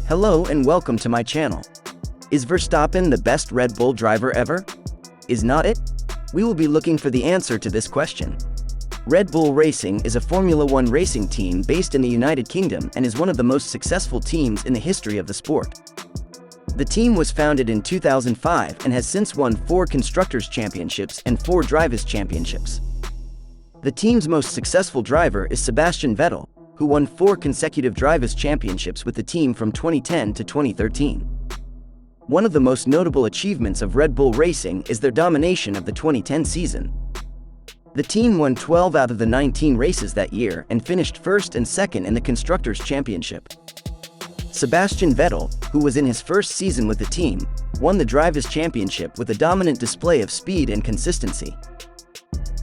Hello and welcome to my channel. Is Verstappen the best Red Bull driver ever? Is not it? We will be looking for the answer to this question. Red Bull Racing is a Formula One racing team based in the United Kingdom and is one of the most successful teams in the history of the sport. The team was founded in 2005 and has since won 4 Constructors' Championships and 4 Drivers' Championships. The team's most successful driver is Sebastian Vettel, who won 4 consecutive Drivers' Championships with the team from 2010 to 2013. One of the most notable achievements of Red Bull Racing is their domination of the 2010 season. The team won 12 out of the 19 races that year and finished first and second in the Constructors' Championship. Sebastian Vettel, who was in his first season with the team, won the Drivers' Championship with a dominant display of speed and consistency.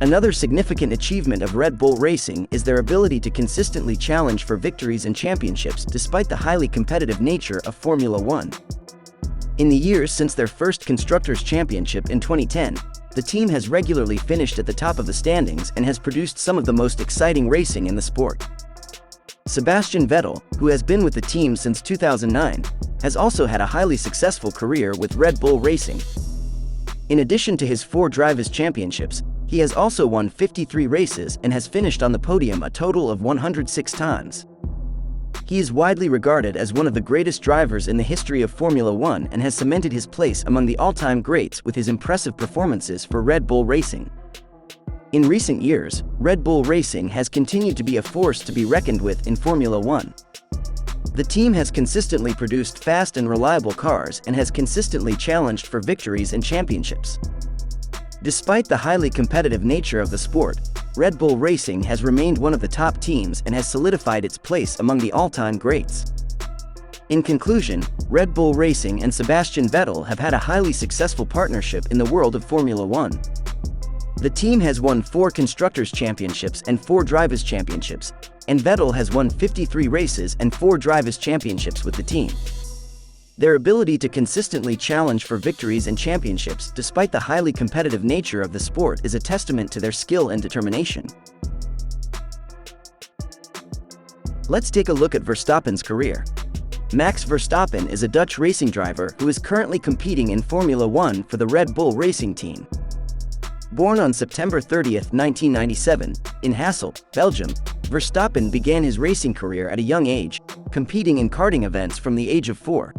Another significant achievement of Red Bull Racing is their ability to consistently challenge for victories and championships despite the highly competitive nature of Formula One. In the years since their first Constructors' Championship in 2010, the team has regularly finished at the top of the standings and has produced some of the most exciting racing in the sport. Sebastian Vettel, who has been with the team since 2009, has also had a highly successful career with Red Bull Racing. In addition to his 4 Drivers' Championships, he has also won 53 races and has finished on the podium a total of 106 times. He is widely regarded as one of the greatest drivers in the history of Formula One and has cemented his place among the all-time greats with his impressive performances for Red Bull Racing. In recent years, Red Bull Racing has continued to be a force to be reckoned with in Formula One. The team has consistently produced fast and reliable cars and has consistently challenged for victories and championships. Despite the highly competitive nature of the sport, Red Bull Racing has remained one of the top teams and has solidified its place among the all-time greats. In conclusion, Red Bull Racing and Sebastian Vettel have had a highly successful partnership in the world of Formula One. The team has won 4 Constructors' Championships and 4 Drivers' Championships, and Vettel has won 53 races and 4 Drivers' Championships with the team. Their ability to consistently challenge for victories and championships despite the highly competitive nature of the sport is a testament to their skill and determination. Let's take a look at Verstappen's career. Max Verstappen is a Dutch racing driver who is currently competing in Formula One for the Red Bull Racing team. Born on September 30, 1997, in Hasselt, Belgium, Verstappen began his racing career at a young age, competing in karting events from the age of 4.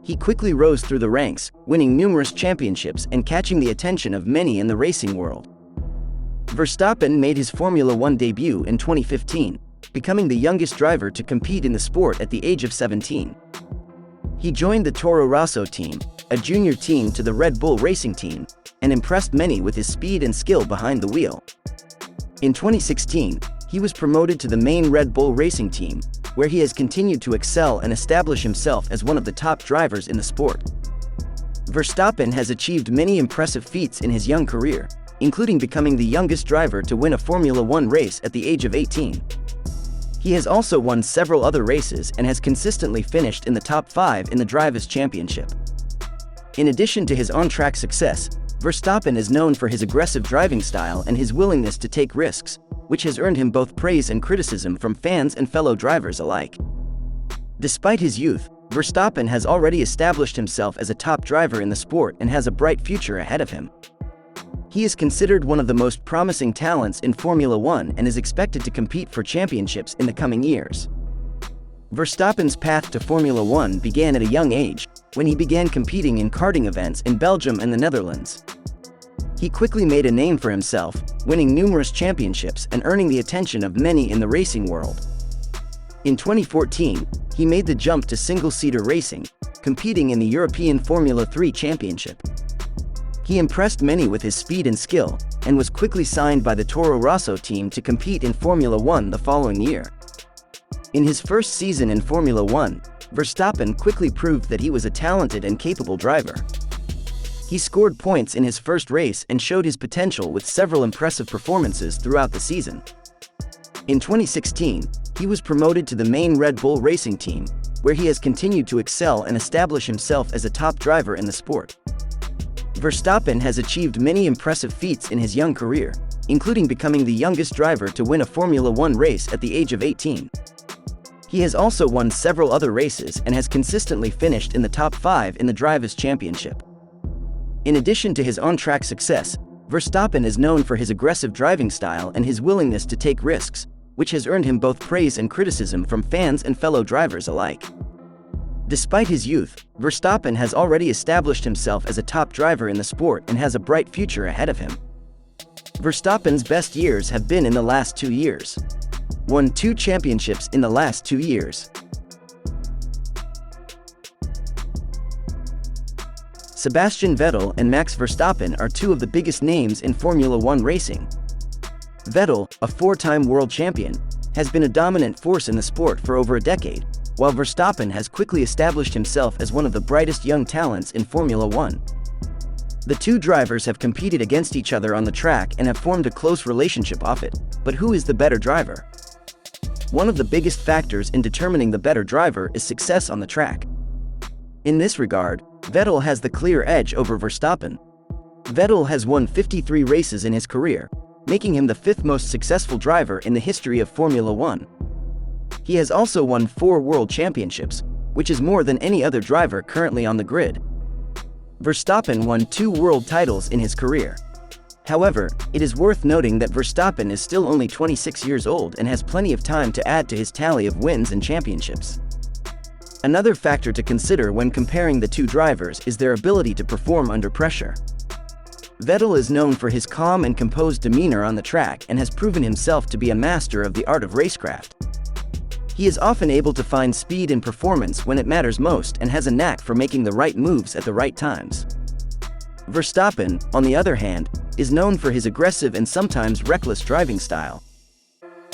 He quickly rose through the ranks, winning numerous championships and catching the attention of many in the racing world. Verstappen made his Formula One debut in 2015, becoming the youngest driver to compete in the sport at the age of 17. He joined the Toro Rosso team, a junior team to the Red Bull Racing team, and impressed many with his speed and skill behind the wheel. In 2016, he was promoted to the main Red Bull Racing team, where he has continued to excel and establish himself as one of the top drivers in the sport. Verstappen has achieved many impressive feats in his young career, including becoming the youngest driver to win a Formula One race at the age of 18. He has also won several other races and has consistently finished in the top 5 in the Drivers' Championship. In addition to his on-track success, Verstappen is known for his aggressive driving style and his willingness to take risks, which has earned him both praise and criticism from fans and fellow drivers alike. Despite his youth, Verstappen has already established himself as a top driver in the sport and has a bright future ahead of him. He is considered one of the most promising talents in Formula One and is expected to compete for championships in the coming years. Verstappen's path to Formula One began at a young age, when he began competing in karting events in Belgium and the Netherlands. He quickly made a name for himself, winning numerous championships and earning the attention of many in the racing world. In 2014, he made the jump to single-seater racing, competing in the European Formula 3 Championship. He impressed many with his speed and skill, and was quickly signed by the Toro Rosso team to compete in Formula One the following year. In his first season in Formula One, Verstappen quickly proved that he was a talented and capable driver. He scored points in his first race and showed his potential with several impressive performances throughout the season. In 2016, he was promoted to the main Red Bull Racing team, where he has continued to excel and establish himself as a top driver in the sport. Verstappen has achieved many impressive feats in his young career, including becoming the youngest driver to win a Formula One race at the age of 18. He has also won several other races and has consistently finished in the top 5 in the Drivers' Championship. In addition to his on-track success, Verstappen is known for his aggressive driving style and his willingness to take risks, which has earned him both praise and criticism from fans and fellow drivers alike. Despite his youth, Verstappen has already established himself as a top driver in the sport and has a bright future ahead of him. Verstappen's best years have been in the last 2 years. Won 2 championships in the last 2 years. Sebastian Vettel and Max Verstappen are 2 of the biggest names in Formula One racing. Vettel, a 4-time world champion, has been a dominant force in the sport for over a decade, while Verstappen has quickly established himself as one of the brightest young talents in Formula One. The 2 drivers have competed against each other on the track and have formed a close relationship off it, but who is the better driver? One of the biggest factors in determining the better driver is success on the track. In this regard, Vettel has the clear edge over Verstappen. Vettel has won 53 races in his career, making him the 5th most successful driver in the history of Formula One. He has also won 4 world championships, which is more than any other driver currently on the grid. Verstappen won 2 world titles in his career. However, it is worth noting that Verstappen is still only 26 years old and has plenty of time to add to his tally of wins and championships. Another factor to consider when comparing the 2 drivers is their ability to perform under pressure. Vettel is known for his calm and composed demeanor on the track and has proven himself to be a master of the art of racecraft. He is often able to find speed and performance when it matters most and has a knack for making the right moves at the right times. Verstappen, on the other hand, is known for his aggressive and sometimes reckless driving style.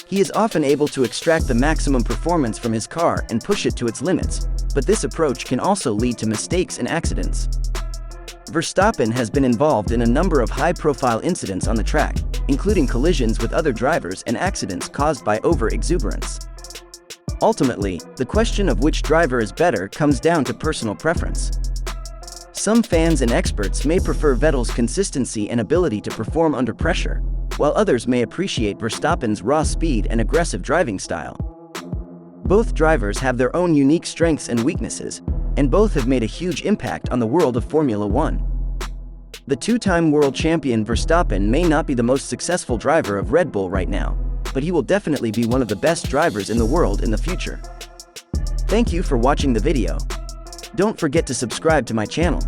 He is often able to extract the maximum performance from his car and push it to its limits, but this approach can also lead to mistakes and accidents. Verstappen has been involved in a number of high-profile incidents on the track, including collisions with other drivers and accidents caused by over-exuberance. Ultimately, the question of which driver is better comes down to personal preference. Some fans and experts may prefer Vettel's consistency and ability to perform under pressure, while others may appreciate Verstappen's raw speed and aggressive driving style. Both drivers have their own unique strengths and weaknesses, and both have made a huge impact on the world of Formula One. The 2-time world champion Verstappen may not be the most successful driver of Red Bull right now, but he will definitely be one of the best drivers in the world in the future. Thank you for watching the video. Don't forget to subscribe to my channel.